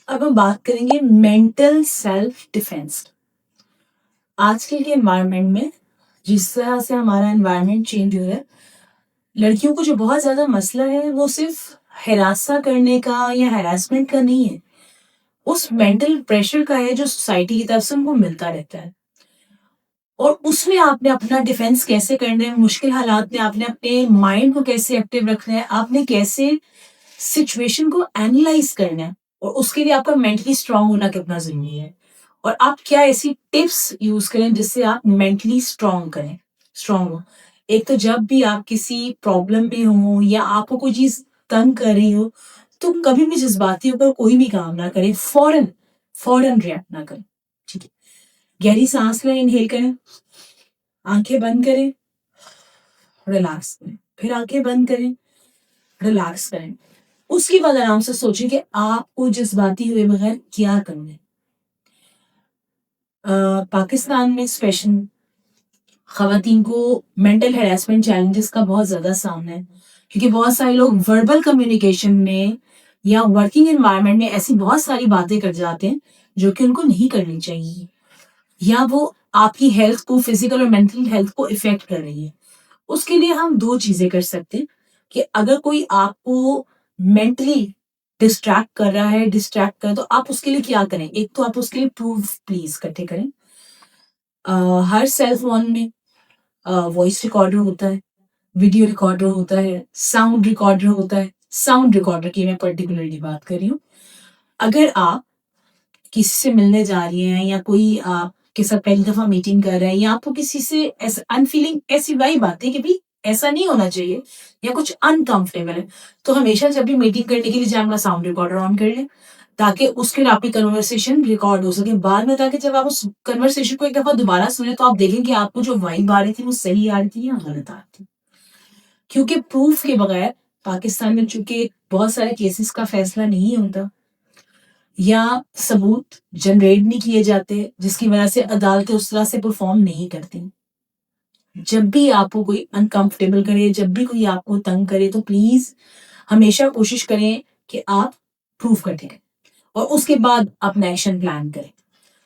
اب ہم بات کریں گے مینٹل سیلف ڈیفینس. آج کل کے انوائرمنٹ میں جس طرح سے ہمارا انوائرمنٹ چینج ہو رہا ہے، لڑکیوں کو جو بہت زیادہ مسئلہ ہے وہ صرف ہراساں کرنے کا یا ہراسمنٹ کا نہیں ہے، اس مینٹل پریشر کا ہے جو سوسائٹی کی طرف سے ان کو ملتا رہتا ہے. اور اس میں آپ نے اپنا ڈیفینس کیسے کرنا ہے، مشکل حالات میں آپ نے اپنے مائنڈ کو کیسے ایکٹیو رکھنا ہے، آپ نے کیسے سچویشن کو اینالائز کرنا ہے، اور اس کے لیے آپ کا مینٹلی اسٹرانگ ہونا کتنا ضروری ہے، اور آپ کیا ایسی ٹپس یوز کریں جس سے آپ مینٹلی اسٹرانگ ہو. ایک تو جب بھی آپ کسی پرابلم میں ہوں یا آپ کو کوئی چیز تنگ کر رہی ہو تو کبھی بھی جذباتی ہو کر کوئی بھی کام نہ کریں، فوراً ریئیکٹ نہ کریں. ٹھیک ہے، گہری سانس لیں، انہیل کریں، آنکھیں بند کریں، ریلیکس کریں، پھر آنکھیں بند کریں، ریلیکس کریں. اس کے بعد آرام سے سوچیں کہ آپ کو جذباتی ہوئے بغیر کیا کرنا ہے. پاکستان میں اسپیشل خواتین کو مینٹل ہراسمنٹ چیلنجز کا بہت زیادہ سامنا ہے، کیونکہ بہت سارے لوگ وربل کمیونیکیشن میں یا ورکنگ انوائرمنٹ میں ایسی بہت ساری باتیں کر جاتے ہیں جو کہ ان کو نہیں کرنی چاہیے، یا وہ آپ کی ہیلتھ کو، فزیکل اور مینٹل ہیلتھ کو افیکٹ کر رہی ہے. اس کے لیے ہم دو چیزیں کر سکتے ہیں کہ اگر کوئی آپ کو مینٹلی ڈسٹریکٹ کر تو آپ اس کے لیے کیا کریں. ایک تو آپ اس کے لیے پروف پلیز اکٹھے کریں. ہر سیل فون میں وائس ریکارڈر ہوتا ہے، ویڈیو ریکارڈر ہوتا ہے، ساؤنڈ ریکارڈر ہوتا ہے. ساؤنڈ ریکارڈر کی میں پرٹیکولرلی بات کر رہی ہوں. اگر آپ کسی سے ملنے جا رہی ہیں یا کوئی آپ کے ساتھ پہلی دفعہ میٹنگ کر رہے ہیں، یا آپ کو کسی سے انفیلنگ ایسی وہی بات ہے کہ بھی ایسا نہیں ہونا چاہیے یا کچھ انکمفرٹیبل ہے، تو ہمیشہ جب بھی میٹنگ کرنے کے لیے جائیں اپنا ساؤنڈ ریکارڈر آن کر لیں تاکہ اس کے لیے آپ کی کنورسیشن ریکارڈ ہو سکے بعد میں، تاکہ جب آپ اس کنورسیشن کو ایک دفعہ دوبارہ سنیں تو آپ دیکھیں کہ آپ کو جو وائب آ رہی تھی وہ صحیح آ رہی تھی یا غلط آ رہی تھی. کیونکہ پروف کے بغیر پاکستان میں چونکہ بہت سارے کیسز کا فیصلہ نہیں ہوتا یا ثبوت جنریٹ نہیں کیے جاتے، جس کی وجہ سے عدالتیں اس طرح سے پرفارم نہیں کرتی. جب بھی آپ کو کوئی انکمفرٹیبل کرے، جب بھی کوئی آپ کو تنگ کرے، تو پلیز ہمیشہ کوشش کریں کہ آپ پروف کرتے رہیں اور اس کے بعد اپنا ایکشن پلان کریں.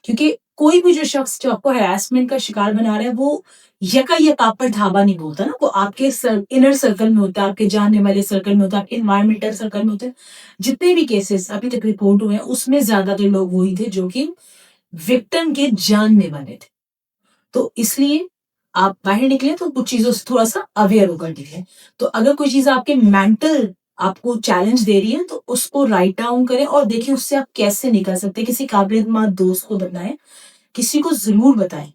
کیونکہ کوئی بھی جو شخص جو آپ کو ہراسمنٹ کا شکار بنا رہا ہے وہ یک آپ پر دھاوا نہیں بولتا نا، وہ آپ کے انر سرکل میں ہوتا ہے، آپ کے جاننے والے سرکل میں ہوتا ہے، آپ کے انوائرمنٹل سرکل میں ہوتے ہیں. جتنے بھی کیسز ابھی تک رپورٹ ہوئے ہیں اس میں زیادہ تر لوگ وہی تھے جو کہ وکٹم کے جاننے والے تھے. تو اس لیے آپ باہر نکلیں تو کچھ چیزوں سے تھوڑا سا اویئر ہو کر نکلیں. تو اگر کوئی چیز آپ کے مینٹل آپ کو چیلنج دے رہی ہے تو اس کو رائٹ ڈاؤن کریں اور دیکھیں اس سے آپ کیسے نکل سکتے ہیں. کسی قابل اعتماد دوست کو بتائیں، کسی کو ضرور بتائیں.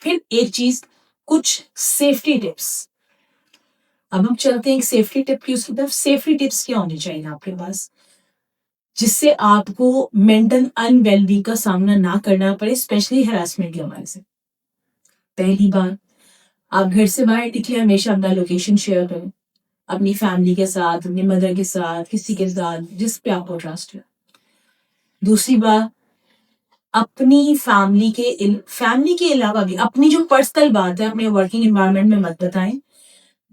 پھر ایک چیز، کچھ سیفٹی ٹپس. اب ہم چلتے ہیں ایک سیفٹی ٹپ کی اس کی طرف. سیفٹی ٹپس کیا ہونے چاہیے آپ کے پاس جس سے آپ کو مینٹل ان ویل بینگ کا سامنا نہ کرنا پڑے، اسپیشلی ہراسمنٹ کے حوالے سے. پہلی بات، آپ گھر سے باہر نکلے ہمیشہ اپنا لوکیشن شیئر کریں اپنی فیملی کے ساتھ، اپنی مدر کے ساتھ، کسی کے ساتھ جس پہ آپ کو ٹرسٹ ہے. دوسری بات، اپنی فیملی کے علاوہ بھی اپنی جو پرسنل بات ہے اپنے ورکنگ انوائرمنٹ میں مت بتائیں.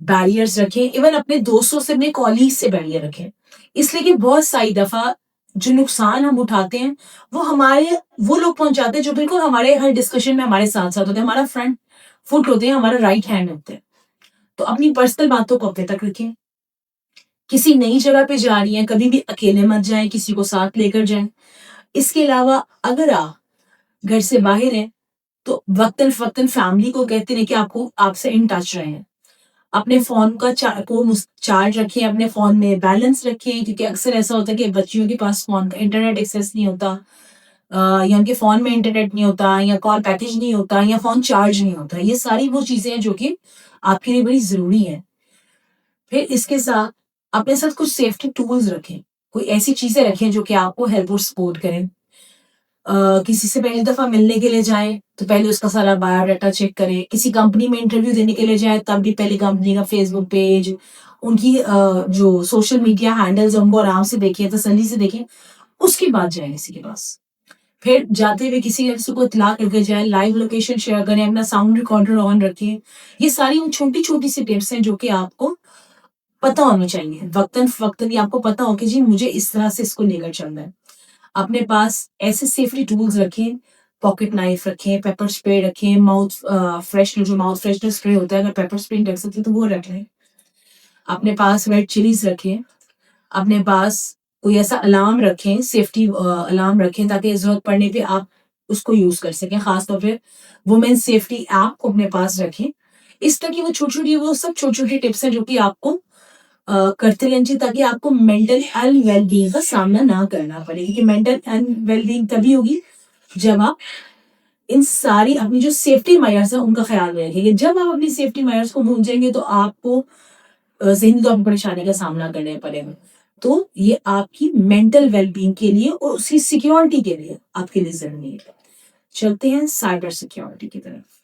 بیریئرز رکھیں، ایون اپنے دوستوں سے، اپنے کالیگ سے بیریئر رکھیں. اس لیے کہ بہت ساری دفعہ جو نقصان ہم اٹھاتے ہیں وہ لوگ پہنچاتے ہیں جو بالکل ہمارے ہر ڈسکشن میں ہمارے ساتھ ہوتے ہیں، ہمارا فرنٹ فٹ ہوتے ہیں، ہمارا رائٹ ہینڈ ہوتے ہیں. تو اپنی پرسنل باتوں کو اپنے تک رکھیں. کسی نئی جگہ پہ جا رہی ہیں کبھی بھی اکیلے مت جائیں، کسی کو ساتھ لے کر جائیں. اس کے علاوہ اگر آپ گھر سے باہر ہیں تو وقتاً فوقتاً فیملی کو کہتے ہیں کہ آپ سے ان ٹچ رہیں. اپنے فون کا چارج رکھیں، اپنے فون میں بیلنس رکھیں، کیونکہ اکثر ایسا ہوتا ہے کہ بچیوں کے پاس فون کا انٹرنیٹ ایکسیس نہیں ہوتا، یا ان کے فون میں انٹرنیٹ نہیں ہوتا، یا کال پیکج نہیں ہوتا، یا فون چارج نہیں ہوتا. یہ ساری وہ چیزیں ہیں جو کہ آپ کے لیے بڑی ضروری ہیں. پھر اس کے ساتھ اپنے ساتھ کچھ سیفٹی ٹولز رکھیں، کوئی ایسی چیزیں رکھیں جو کہ آپ کو ہیلپ اور سپورٹ کریں. کسی سے پہلی دفعہ ملنے کے لیے جائیں تو پہلے اس کا سارا بایو ڈاٹا چیک کریں. کسی کمپنی میں انٹرویو دینے کے لیے جائیں تب بھی پہلے کمپنی کا فیس بک پیج، ان کی جو سوشل میڈیا ہینڈلز ان کو آرام سے دیکھیں، تسلی سے دیکھیں، اس کے بعد جائیں کسی کے پاس. پھر جاتے ہوئے کسی کو اطلاع کر کے جائیں، لائیو لوکیشن شیئر کریں، اپنا ساؤنڈ ریکارڈر آن رکھیں. یہ ساری چھوٹی چھوٹی سی ٹپس ہیں جو کہ آپ کو پتہ ہونی چاہیے. وقتاً فوقتاً آپ کو پتہ ہو کہ جی مجھے اس طرح سے اس کو لے کر چلنا ہے. اپنے پاس ایسے سیفٹی ٹولز رکھیں, پاکٹ نائف رکھیں, پیپر اسپرے رکھیں, ماؤتھ فریشنر جو ماؤتھ فریشنر اسپرے ہوتا ہے, اگر پیپر اسپرے رکھ سکتے تو وہ رکھ لیں. اپنے پاس ریڈ چلیز رکھیں. اپنے پاس کوئی ایسا الارم رکھیں, سیفٹی الارم رکھیں, تاکہ ضرورت پڑنے پہ آپ اس کو یوز کر سکیں. خاص طور پہ وومین سیفٹی ایپ کو اپنے پاس رکھیں. اس طرح کی وہ سب چھوٹی چھوٹی ٹپس ہیں جو کہ آپ کو کرتے رہنا چاہیے, تاکہ آپ کو مینٹل اینڈ ویل بینگ کا سامنا نہ کرنا پڑے. کیونکہ مینٹل اینڈ ویل بینگ تبھی ہوگی جب آپ ان ساری اپنی جو سیفٹی میئرز ہیں ان کا خیال رکھیں گے. جب آپ اپنی سیفٹی میئرز کو بھول جائیں گے تو آپ کو ذہنی طور پر پریشانی کا سامنا کرنا پڑے گا. تو یہ آپ کی مینٹل ویل بینگ کے لیے اور اس کی سیکیورٹی کے لیے آپ کے لیے ضروری ہے. چلتے ہیں سائبر سیکیورٹی کی طرف.